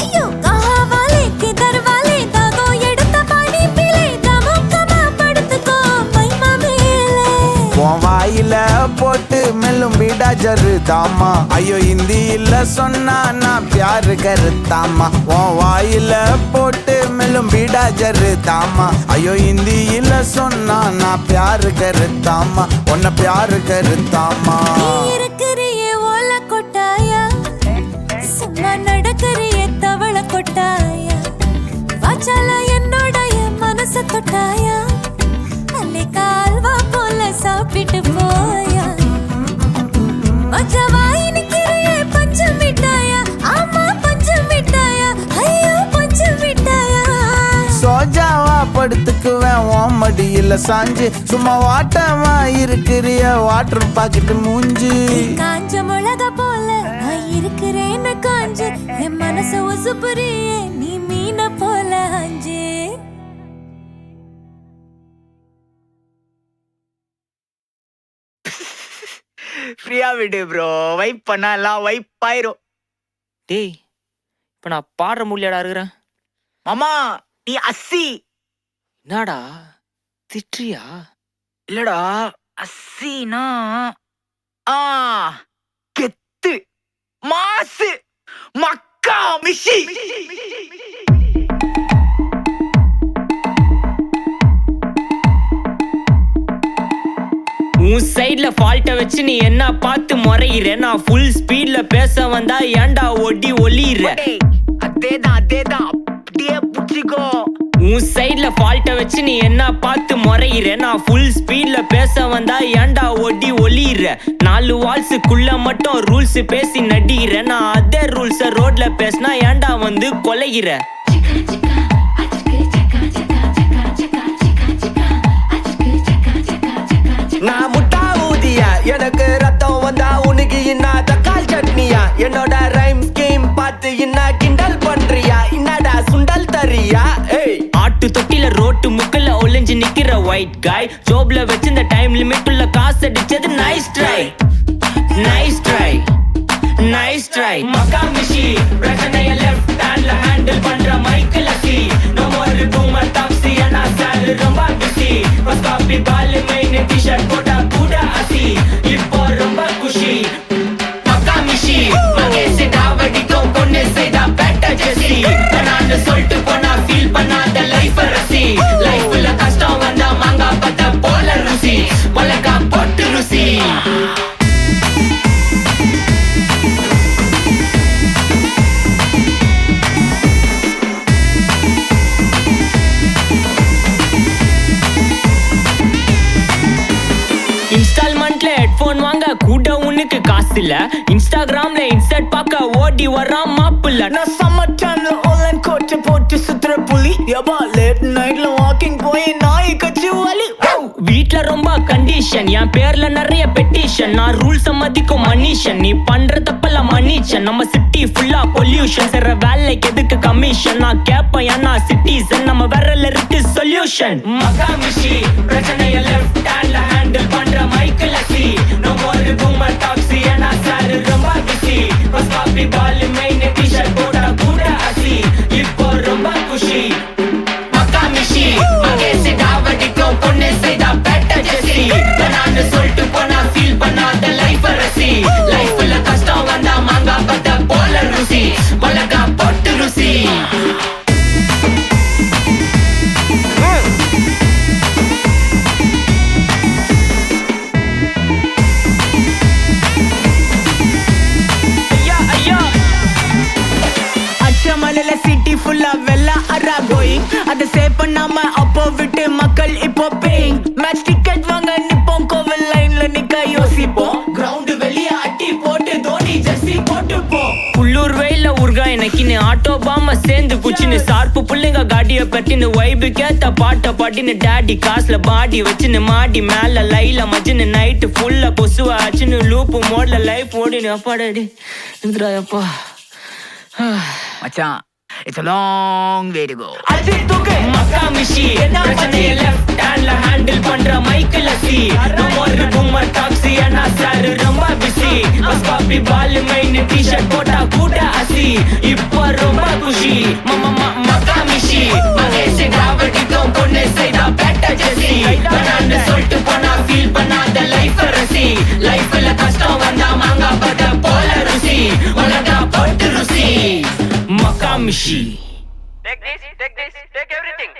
Speaker 2: ஐயோ காவாலே கிதர்வாலே தாகோ எடுத்த பாடி பிலே தமக்கமா படுத்துக்கோ மைமா மேலே
Speaker 7: உன் வாயில போட்டு மெல்லும் வீடா ஜரு தாமா ஐயோ ஹிந்தியில சொன்னா நான் பியாரு கருத்தாமா உன் வாயில போட்டு மெல்லும் வீடா ஜரு தாமா ஐயோ ஹிந்தியில சொன்னா நான் பியாரு கருத்தாமா உன்னை பியாரு கருத்தாமா
Speaker 2: நீ இருக்கிறியே ஓல கொட்டாயா சும்மா நடக்கறியே தவள கொட்டாயா வாச்சால என்னோடைய மனச தொட்டாயா அல்லே கால்வா போல சாப்பிட்டு போயா மச்சவாய் நிக்கிறியே பஞ்சம் மிட்டாயா ஆமா பஞ்சம் மிட்டாயா ஐயோ பஞ்சம் மிட்டாயா
Speaker 7: சோஜாவா படுத்துக்குவேன் உன் மடியில சாஞ்சு சும்மா வாட்டமா இருக்கிறிய வாட்டர் பாக்கெட்டு மூஞ்சி
Speaker 2: காஞ்ச மிளகா போல நான் இருக்கிறேன்னு காஞ்சு என் மனச உசுப்புறியே நீ மீன போல அஞ்சு
Speaker 10: ஃப்ரீயா விடு ப்ரோ வைப் பண்ணா எல்லாம் வைப் ஆயிரும்.
Speaker 11: டேய் இப்ப நான் பாடுற முடியாடா இருக்கிறேன்.
Speaker 10: மாமா நீ அஸ்ஸி.
Speaker 11: என்னடா திட்றியா?
Speaker 10: இல்லடா அஸ்ஸினா ஆ கெத்து மாசு மக்கா மிஷி.
Speaker 11: உன் சைட்ல ஃபால்ட்ட வச்சு நீ என்ன பார்த்து முறையிற? நான் ஃபுல் ஸ்பீட்ல பேச வந்தா ஏன்டா ஒடி ஒளியிற?
Speaker 10: அதேதான் அப்படியே புடிச்சிக்கோ.
Speaker 11: உன் சைட்ல ஃபால்ட்ட வச்சு நீ என்ன பார்த்து முறையிற? நான் ஃபுல் ஸ்பீட்ல பேச வந்தா ஏன்டா ஒடி ஒளியிற? 4 வால்ஸுக்குள்ள மட்டும் ரூல்ஸ் பேசி நடிகிற. நான் அதே ரூல்ஸ ரோட்ல பேசினா ஏன்டா வந்து கொலைகிற?
Speaker 5: நான் முட்டா ஊதியா எனக்கு ரத்தம் வந்தா உனக்கு என்ன தக்காளி சட்னியா? என்னோட ரைம் ஸ்கீம் பார்த்து என்ன கிண்டல் பண்றியா? என்னடா சுண்டல் தரியா? ஏய்
Speaker 11: ஆட்டு தொட்டில ரோட்டு முக்கல்ல ஒளிஞ்சு நிக்கிற ஒயிட் காய் ஜோப்ல வச்சு இந்த டைம் லிமிட் உள்ள காசு அடிச்சது nice try nice try nice try. மக்கா மிஷி பிரச்சனைய லெஃப்ட் ஹேண்ட்ல ஹேண்டில் பண்ற மைக்கேல் அசி. நோ மோர் பூமர் டாக்ஸி அண்ணா சார் ரொம்ப பிஸி. ஃபர்ஸ்ட் காப்பி பால் மெயின் டி-ஷர்ட் போட்டா கூட அசி. இப்போ ரொம்ப குஷி மக்கா மிஷி மகேசி டாவடிக்கும் பொண்ணு செய்தா பேட்ட ஜெசி. நான் சொல்லிட்டு போனா ஃபீல் பண்ணாத லைஃப் ரசி. லைஃப்ல கஷ்டம் வந்தா மாங்கா பத்த போல ருசி. மிளகா போட்டு ருசி. இன்ஸ்டால்மெண்ட்ல ஹெட்போன் வாங்க கூட உனக்கு காசு இல்ல. இன்ஸ்டாகிராம்ல இன்ஸ்டர்ட் பார்க்க ஓடி வரான் மாப்பிள்ள.
Speaker 10: நான் சம்மர் டைம்ல ஆன்லைன் கோட் போட்டு சுத்துற புலி. யபா லேட் நைட்ல வாக்கிங் போய் நாய் கச்சி வலி.
Speaker 11: வீட்ல ரொம்ப கண்டிஷன் என் பேர்ல நிறைய பெட்டிஷன். நான் ரூல்ஸ் மதிக்கும் மனுஷன். நீ பண்ற தப்பெல்லாம் மன்னிச்சன். நம்ம சிட்டி ஃபுல்லா பொல்யூஷன். செய்ற வேலைக்கு எதுக்கு கமிஷன்? நான் கேப்பேன் ஏன்னா சிட்டிசன். நம்ம விரல்ல இருக்கு சொல்யூஷன். மக்கா மிஷி பிரச்சனைய லெஃப்ட் ஹேண்ட்ல ஹேண்டில் பண்ற மைக்கேல் அசி. நோ மோர் பூமர் டாக்ஸி அண்ணா சார் ரொம்ப பிஸி. ஃபர்ஸ்ட் காப்பி பால் மெயின் டி-ஷர்ட் போட்டா கூட அசி. இப்போ ரொம்ப குஷி மக்கா மிஷி மகேசி டாவடிக்கும் பொண்ணு செய்தா பேட்ட ஜெசி. நான் சொல்லிட்டு போனா ஃபீல் பண்ணாத லைஃப் ரசி. லைஃப்ல கஷ்டம் வந்தா மாங்கா பத்த போல ருசி. மிளகா போட்டு ருசி.
Speaker 10: கோயிங் அதை சேவ் பண்ணாம அப்போ விட்டு மக்கள் இப்போ பேயிங் மேட்ச் டிக்கெட் வாங்க நிப்போம் கோவில் லைன்ல நிக்க யோசிப்போம் கிரவுண்ட் வெளிய அட்டி போட்டு தோனி ஜெர்சி போட்டு போ உள்ளூர் வெயில உருகா எனக்குன்னு ஆட்டோ பாம சேர்ந்து குச்சின்னு சார்பு புள்ளைங்க காடிய பட்டின்னு வைபு கேத்த பாட்ட பாட்டின்னு டாடி காசுல பாடி வச்சுன்னு மாடி மேல லைல மஜின்னு நைட்டு ஃபுல்லா கொசுவா ஆச்சுன்னு லூப்பு மோட்ல லைஃப் ஓடினு அப்பாடி இந்திராயப்பா
Speaker 5: மச்சான் It's a long way to go.
Speaker 10: Ajith தூக்கு மக்கா மிஷி பிரச்சனைய லெஃப்ட் ஹேண்ட்ல ஹேண்டில் பண்ற மைக்கேல் சி ஒரு பூமர் டாக்ஸி அண்ணா சார் ரொம்ப பிஸி பஸ் காப்பி பால் மெயின் டி-ஷர்ட் போட்டா கூட்ட அசி இப்போ ரொம்ப குஷி மக்கா மிஷி மகேஷ் டிராவடிக்கும் பொண்ணு செய்தா பேட்ட ஜெசி நான் சொல்லிட்டு போனா ஃபீல் பண்ணாத லைஃப் ரசி லைஃப்ல கஷ்டம் வந்தா மாங்கா பத போல ருசி உலகா போட்டு ருசி Makamishi. Take this, take everything.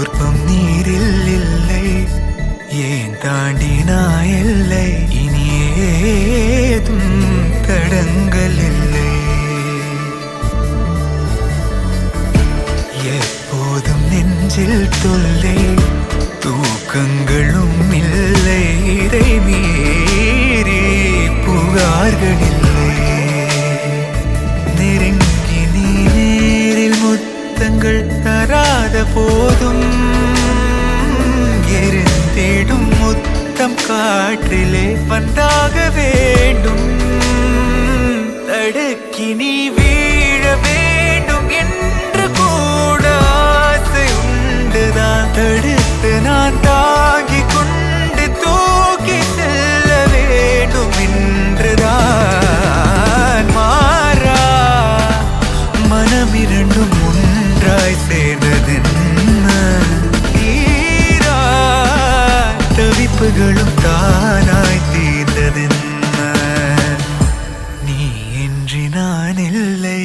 Speaker 1: ஊர்ப்பம் நீரில் இல்லை, ஏன் தாண்டினா எல்லை, இனி ஏதும் தடங்கள் இல்லை. எப்போதும் நெஞ்சில் தொல்லை, தூக்கங்களும் இல்லை, இதை மீறி புகார்கள் இல்லை. நெருங்கி நீ நேரில் முத்தங்கள் தராத போதும் எரிந்திடும் முத்தம் காற்றிலே வந்தாக வேண்டும். தடுக்கி நீ வீழ வேண்டும் என்று கூட ஆசை உண்டுதான். தடுத்து நான் தாங்கிக் கொண்டு தூக்கி செல்ல வேண்டும் என்றுதான். மாறா மனம் இரண்டும் ஒன்றாய் சேர்ந்ததென்ன, தீரா தவிப்புகளும் தானாய் தீர்ந்ததென்ன, நீ இன்றி நான் இல்லை.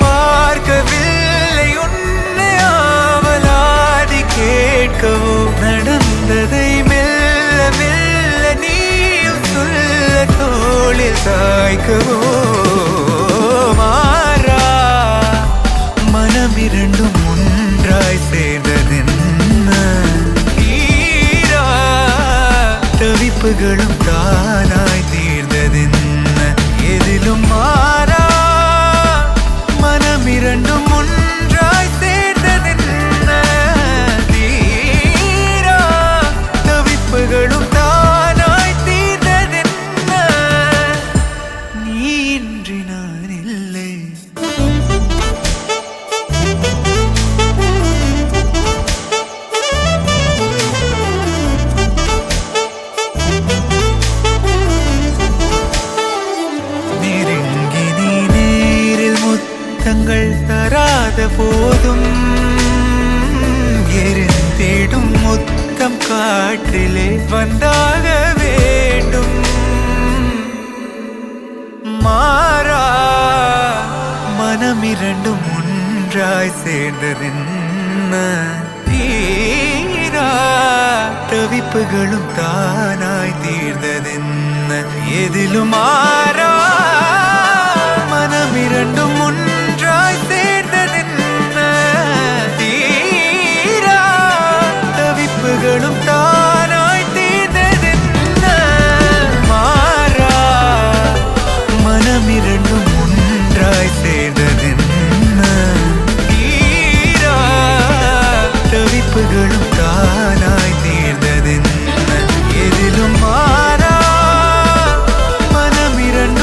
Speaker 1: பார்க்கவில்லை உன்னை ஆவலாதி கேட்கவோ, நடந்ததை மெல்ல மெல்ல நீயும் சொல்ல தோளில் சாய்க்கவோ. மாறா மனம் இரண்டும் ஒன்றாய் சேர்ந்ததென்ன, தீரா தவிப்புகளும் தானாய் தீர்ந்ததென்ன, எதிலும் மாறா மனம் இரண்டும் ஒன்றாய் சேர்ந்ததென்ன, தீரா தவிப்புகளும் தானாய் தீர்ந்ததென்ன, நீ இன்றி நான் இல்லை. நெருங்கி நீ நேரில் முத்தங்கள் தராத போதும் எரிந்திடும் முத்தம் காற்றிலே வந்தாக வேண்டும். மாறா மனம் இரண்டும் ஒன்றாய் சேர்ந்ததென்ன, தீரா தவிப்புகளும் தானாய் தீர்ந்ததென்ன, எதிலும் மாறா மனம் இரண்டும் ஒன்றாய் சேர்ந்ததென்ன, தீரா தவிப்புகளும் தானாய் தீர்ந்ததென்ன. மாறா மனம் இரண்டும் ஒன்றாய் சேர்ந்ததென்ன, தீரா தவிப்புகளும் தானாய் தீர்ந்ததென்ன, எதிலும் மாறா மனம் இரண்டும்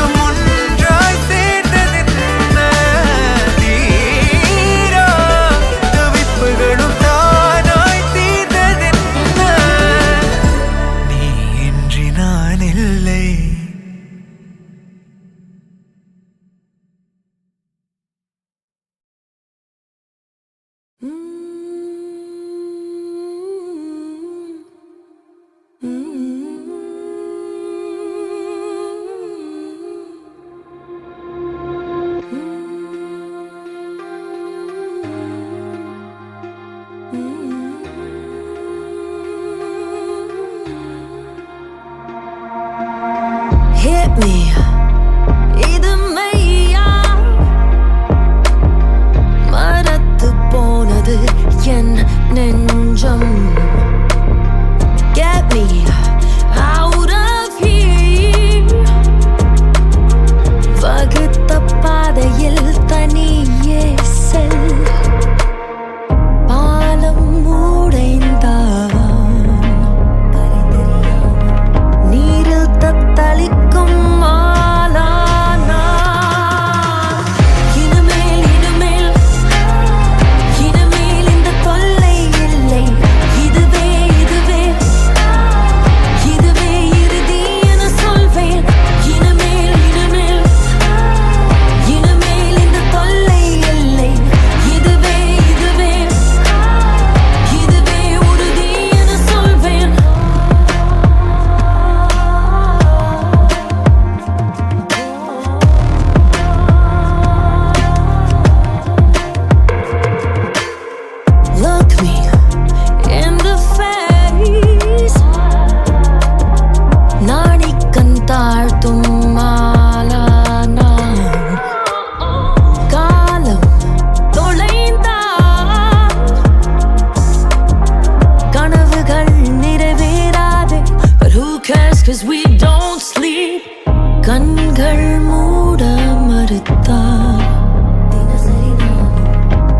Speaker 2: கண்கள் மூட மறுத்தால்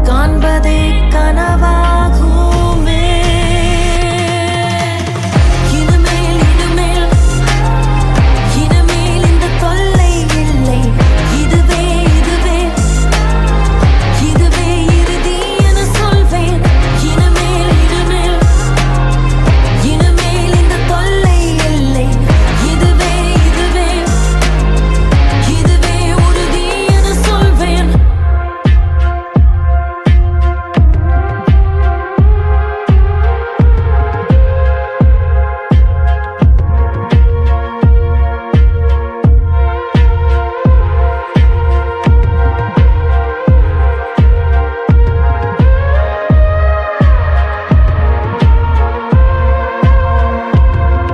Speaker 2: காண்பதே கனவாகுமே. இனிமேல் இனிமேல் இனிமேல் இந்த தொல்லை இல்லை. இதுவே இதுவே இதுவே இறுதி என சொல்வேன். இனிமேல் இனிமேல் இனிமேல் இந்த தொல்லை இல்லை. இதுவே இதுவே இதுவே உறுதி என சொல்வேன்.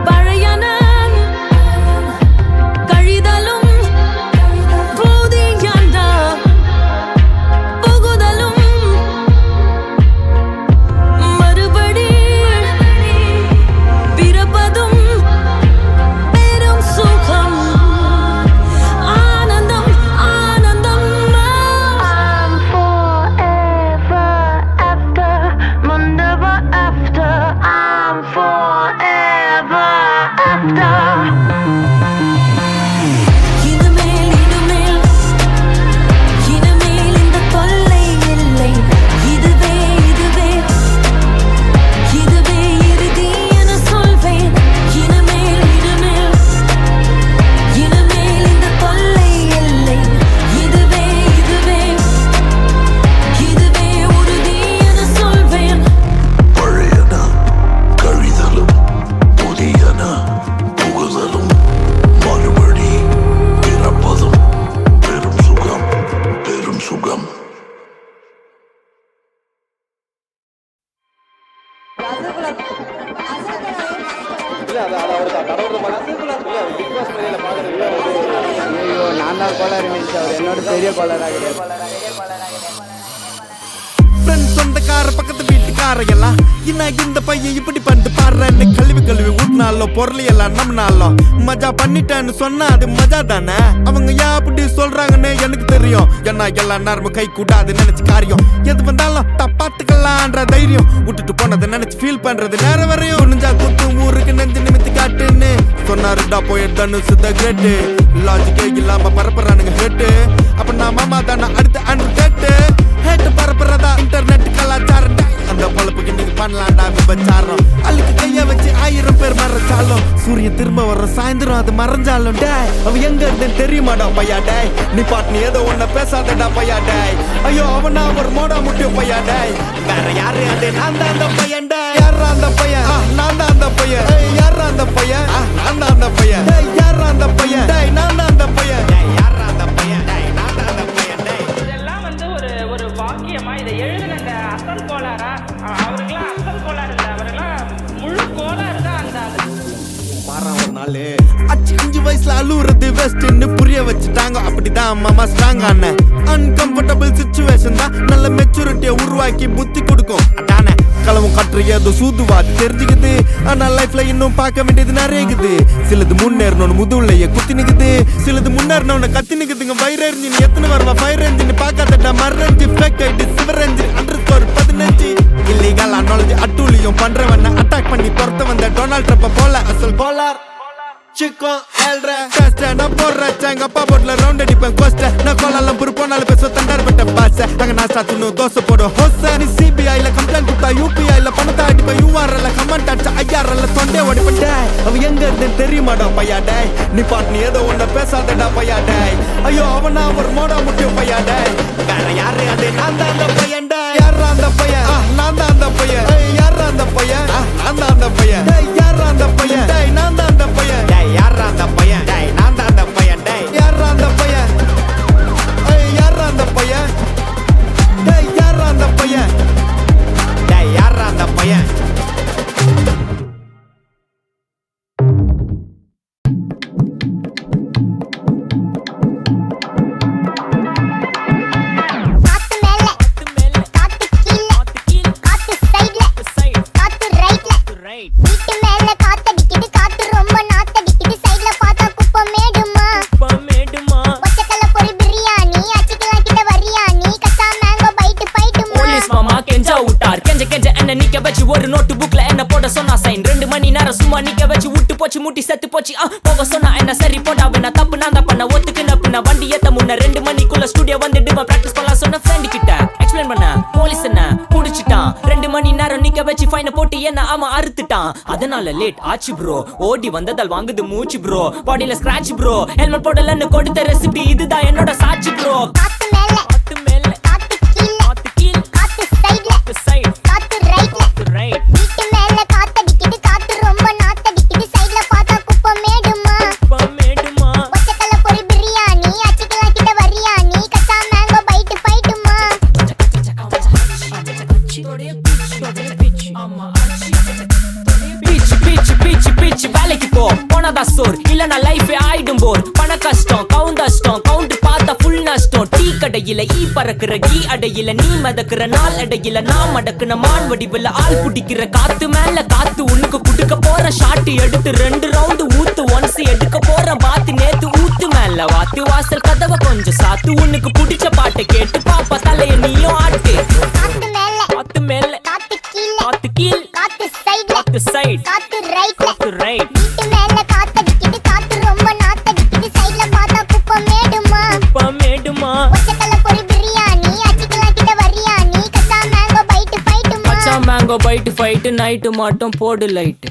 Speaker 2: பழையனம் கழிதலும் புதியன புகுதலும் மறுபடி பிறப்பதும் பெரும் சுகம் ஆனந்தம் ஆனந்தம். I'm forever after Mandava after. I'm forever after. இனிமேல் இனிமேல் இனிமேல் இந்த தொல்லை இல்லை. இதுவே இதுவே இதுவே இறுதி என சொல்வேன். இனிமேல் இனிமேல் இனிமேல் இந்த தொல்லை இல்லை. இதுவே இதுவே இதுவே உறுதி என சொல்வேன்.
Speaker 8: பழையன கழிதலும் புதியன புகுதலும் மறுபடி பிறப்பதும் பெரும் சுகம் பெரும் சுகம்.
Speaker 5: ஐயோ நான் தான் கோளாறு நினைச்சு அவர் என்னோட பெரிய கோளாறாக
Speaker 7: சொந்தக்கார பக்கத்து வீட்டுக்கார எல்லாம் என்ன இந்த பையன் இப்படி பண்ணிட்டு பாடுறேன்னு கழுவி கழுவி ஊட்டினாலும் பொருள் எல்லாம் நம்மனாலும் மஜா பண்ணிட்டேன்னு சொன்னா அது மஜா தானே. அவங்க ஏன் அப்படி சொல்றாங்கன்னு எனக்கு தெரியும். ஏன்னா எல்லா நேரமும் கை கூடாது நினைச்சு காரியம் எது வந்தாலும் தப்பாத்துக்கலான்ற தைரியம் விட்டுட்டு போனதை நினைச்சு ஃபீல் பண்றது நேரம் வரையும் நெஞ்சா குத்து ஊருக்கு நெஞ்சு நிமித்தி காட்டுன்னு சொன்னாருடா போயிட்டான்னு சுத்த கிரேட்டு லாஜிக்கே இல்லாம பரப்புறானுங்க ஹேட்டு. அப்ப நான் மாமா தானே அடுத்த அன்று கேட்டு ஹேட்டு பரப்புறதா இன்டர்நெட் கலாச்சாரம். அந்த பொழப்புக்கு நீங்க பண்ணலாம்டா விபச்சாரம். அழுக்கு கைய வச்சு 1000 பேர் மறைச்சாலும் சூரியன் திரும்ப வர சாயந்தரம் அது மறைஞ்சாலும் டேய் அவ எங்க இருந்தேன்னு தெரியுமாடா பையா டேய். நீ பாட்டு நீ ஏதோ ஒன்ன பேசாதடா பையா டேய். ஐயோ அவனா ஒரு மோடா முட்டியும் பையா டேய். வேற யாரு அது நான் தான் அந்த பையன் டேய். யாரா அந்த பையன் நான் தான் அந்த பையன். யாரா அந்த பையன் நான் தான் அந்த பையன். யாரா அந்த பையன் டேய் நான் தான் அந்த பையன். யாரா அந்த பையன் டேய் நான் தான் அந்த பையன் டேய்.
Speaker 11: இதெல்லாம் ஒரு வாக்கியமா இதை எழுதின அசல் கோளாரா? அவருக்கெல்லாம் அசல் கோளாறு இல்லை, அவருக்கெல்லாம் முழு கோளாறு தான் அந்த
Speaker 7: அச்சு 5 வயசுல அழுவுறது வெஸ்ட்னு புரிய வச்சுட்டாங்க. அப்படிதான் மாமா ஸ்ட்ராங் ஆன அன்கம்ஃபர்டபிள் சிச்சுவேஷன் தான் நல்ல மெச்சூரிட்டியை உருவாக்கி புத்தி கொடுக்கும். அதானே களவும் கற்று ஏதோ சூதுவாது தெரிஞ்சுக்குது. ஆனா லைஃப்ல இன்னும் பார்க்க வேண்டியது நிறைய இருக்குது. சிலது முன்னேறணும்னு முதுகுலைய குத்தி நிக்குது, சிலது முன்னேறணும்னு கத்தி நிக்குதுங்க. ஃபயர் என்ஜின் எத்தனை வருவா ஃபயர் என்ஜின் பார்க்காதடா மர்ரஞ்சி ஃபேக் ஐடி சிவர் என்ஜின் _15 இல்லீகல் நாலேஜ் அட்டூழியம் பண்றவன அட்டாக் பண்ணி பொறுத்த வந்த டொனால்ட் ட்ரம்ப் போல அசல் கோலார் சிக்கன் ஏழ்ற டெஸ்ட் நான் போடுறேன். எங்க அப்பா போட்ல ரவுண்ட் அடிப்பேன் கோஸ்ட். நான் கோலாலம் புரு போனாலும் பேச தண்டார் பட்ட பாச. அங்க நான் சாத்துணும் தோசை போடும் ஹோச. நீ சிபிஐல கம்ப்ளைண்ட் கொடுத்தா யூபிஐல பணத்தை அடிப்பேன். யூஆர்எல்ல கமெண்ட் அடிச்சா ஐஆர்எல்ல தொண்டே ஓடிப்பேன் டேய். அவ எங்க இருந்தேன்னு தெரியுமாடா பையா டேய். நீ பாட்டு நீ ஏதோ ஒன்ன பேசாதடா பையா டேய். ஐயோ அவனா ஒரு மோடா முட்டியும் பையா டேய். வேற யாரு அது நான் தான் அந்த பையன் டேய். யாரா அந்த பையன் நான் தான் அந்த பையன். யாரா அந்த பையன் நான் தான் அந்த பையன். யாரா அந்த பையன் டேய் நான் தான் அந்த பையன். யாரா அந்த பையன் டேய் நான் தான் அந்த பையன் டேய். யாரா அந்த பையன் யாரா அந்த பையன் டேய். யாரா அந்த பையன் டேய். யாரா அந்த பையன்.
Speaker 2: வீட்டு மேல காத்தடிக்குது காத்து ரொம்ப
Speaker 10: போச்சு முட்டி செத்து போச்சு போக சொன்னா என்ன சரி போடா வேணா தப்பு நான் தான் பண்ண ஒத்துக்குன பின்ன வண்டி ஏத்த முன்ன 2 மணிக்குள்ள ஸ்டுடியோ வந்துட்டு பிராக்டிஸ் பண்ணலாம் சொன்ன ஃப்ரெண்ட் கிட்ட எக்ஸ்பிளைன் பண்ண போலீஸ் என்ன புடிச்சிட்டான் 2 மணி நேரம் நிக்க வச்சு ஃபைனை போட்டு என்ன அவன் அறுத்துட்டான் அதனால லேட் ஆச்சு ப்ரோ ஓடி வந்ததால் வாங்குது மூச்சு ப்ரோ பாடியில ஸ்கிராட்ச் ப்ரோ ஹெல்மெட் போடலன்னு கொடுத்த ரெசிபி இதுதான் என்னோட சாட்சி ப்ரோ
Speaker 2: காத்து மேல
Speaker 10: காத்து மேல
Speaker 2: காத்து கீழ
Speaker 10: காத்து கீழ
Speaker 2: காத்து சைடுல
Speaker 10: காத்து சைடு
Speaker 2: காத்து ரைட்ல
Speaker 10: காத்து ரைட்
Speaker 2: வீட்டு மேல காத்தடிக்குது காத்து ரொம்ப நாத்தடிக்குது சைடுல பார்த்தா குப்பை மேடுமா
Speaker 10: மேடுமா
Speaker 2: ஒச்சக்கல்ல பொரி பிரியாணி அச்சிக்கலாம் கிட்ட வரியாணி கச்சா மேங்கோ பைட் ஃபைட்டுமா
Speaker 10: பிச்சு வேலைக்கு போனதா சோர் இல்லனா லைஃபே ஆயிடும் போர் பண கஷ்டம் கவுண்ட் பார்த்தா ஃபுல் நஷ்டம் டீ கடையில ஈ பறக்குற கீ அடையில நீ மதக்குற நாள் அடையில நான் மடக்குன மான் வடிவுல ஆள் புடிக்கிற காத்து மேல காத்து உனக்கு குடுக்க போற ஷாட் எடுத்து 2 ரவுண்டு ஊத்து ஒன்ஸ் எடுக்க போற பாத்து நேத்து ஊத்து மேல வாத்து வாசல் கதவை கொஞ்சம் சாத்து உனக்கு பிடிச்ச பாட்டை கேட்டு பாப்பா தலைய நீயும் ஆட்டு
Speaker 2: காத்து மேல
Speaker 10: காத்து மேல
Speaker 2: காத்து கீழ
Speaker 10: காத்து கீழ்
Speaker 2: காத்து சைடுல
Speaker 10: காத்து சைடு
Speaker 2: காத்து ரைட்ல
Speaker 10: காத்து ரைட்
Speaker 2: வீட்டு மேல காத்தடிக்குது காத்து ரொம்ப நாத்தடிக்குது சைடுல பார்த்தா குப்பை மேடுமா
Speaker 10: மேடுமா
Speaker 2: ஒச்சக்கல்ல பொரி பிரியாணி அச்சிக்கலாம் கிட்ட வரியாணி கச்சா மேங்கோ பைட் ஃபைட்டுமா
Speaker 10: மச்சா மேங்கோ பைட் ஃபைட் நைட்டு மட்டும் போடு light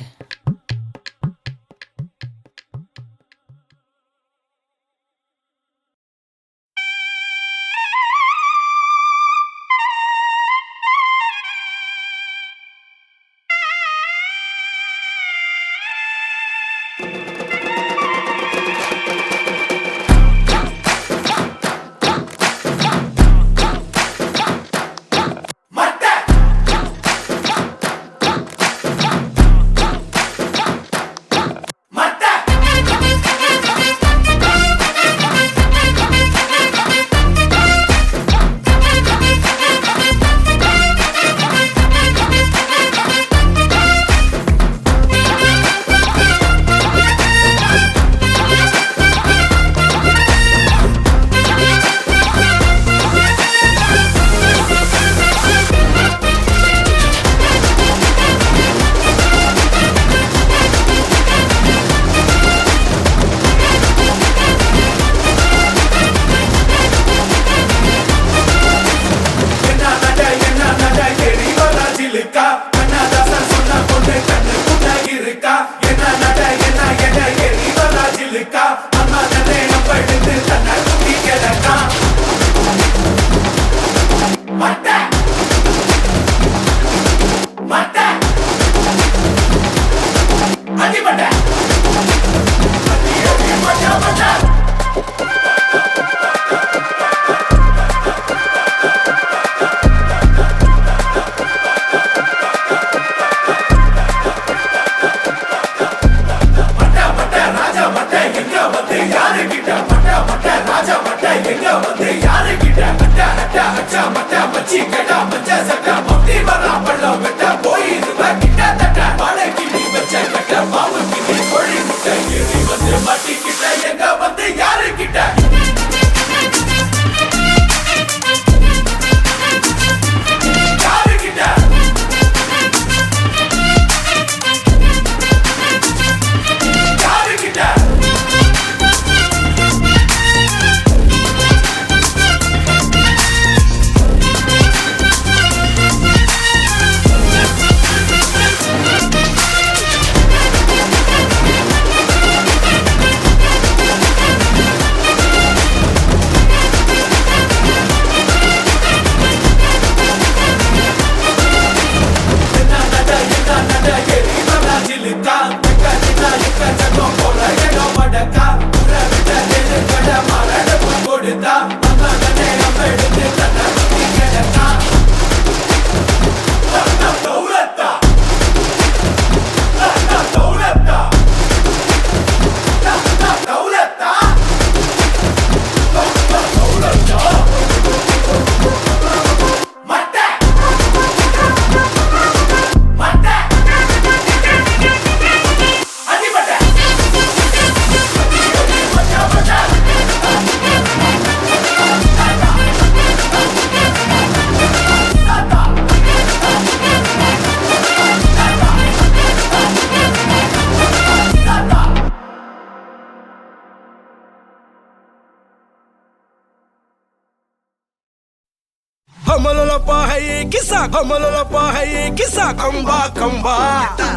Speaker 5: Hamalolapa hai kisa, hamalolapa hai kisa, kamba kamba,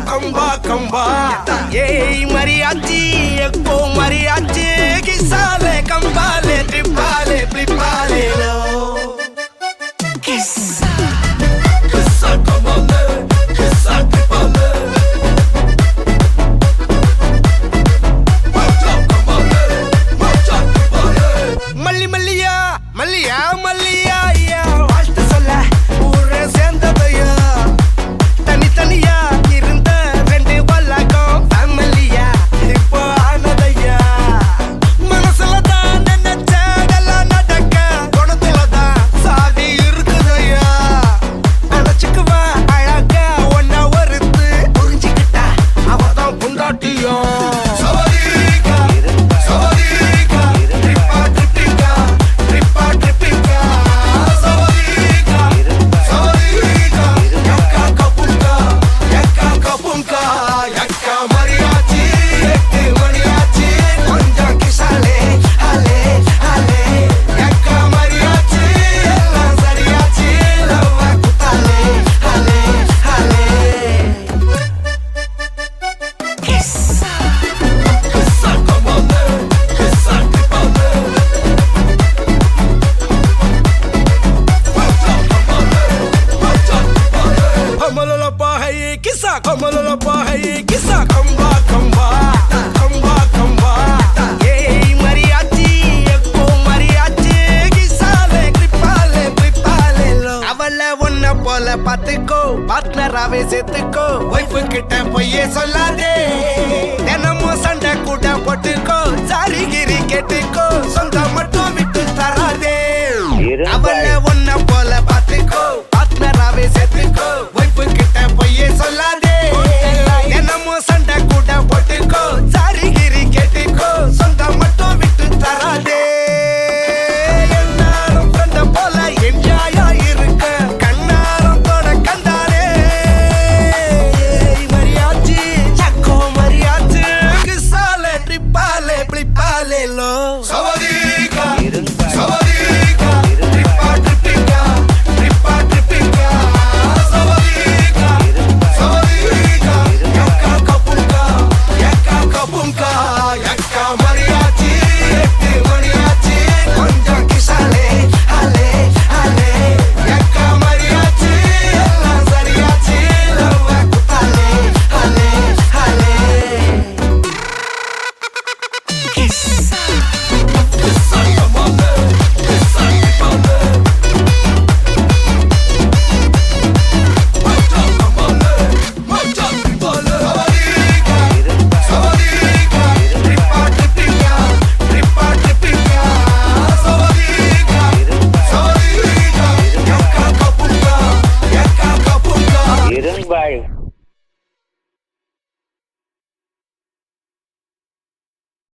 Speaker 5: kamba kamba. Yey mariachi, ekko mariachi, kisale kambale, tripale, flipale lo. Kisa, kisa kambale, kisa tripale. மல்லி மல்லியா மல்லியா மல்லியா ஐயா வாழ்த்து சொல்ல ஊரே சேர்ந்ததையா தனித்தனியா இருந்த ரெண்டு வல்லகம் ஃபேமிலியா இப்போ ஆனதையா மனசுல தான் நினைச்சதெல்லாம் நடக்க குணத்துல தான் சாதி இருக்குதையா நினைச்சுக்குவா அழகா ஒன்ன ஒருத்து புரிஞ்சுக்கிட்டா அவதான் புண்டாட்டியும் பாத்துக்கோ பார்ட்னராவே சேர்த்துக்கோ வைஃபு கிட்ட பொய்யே சொல்லாதே தினமும் சண்டை கூட போட்டுக்கோ சாரி கிரி கேட்டுக்கோ சொந்தமா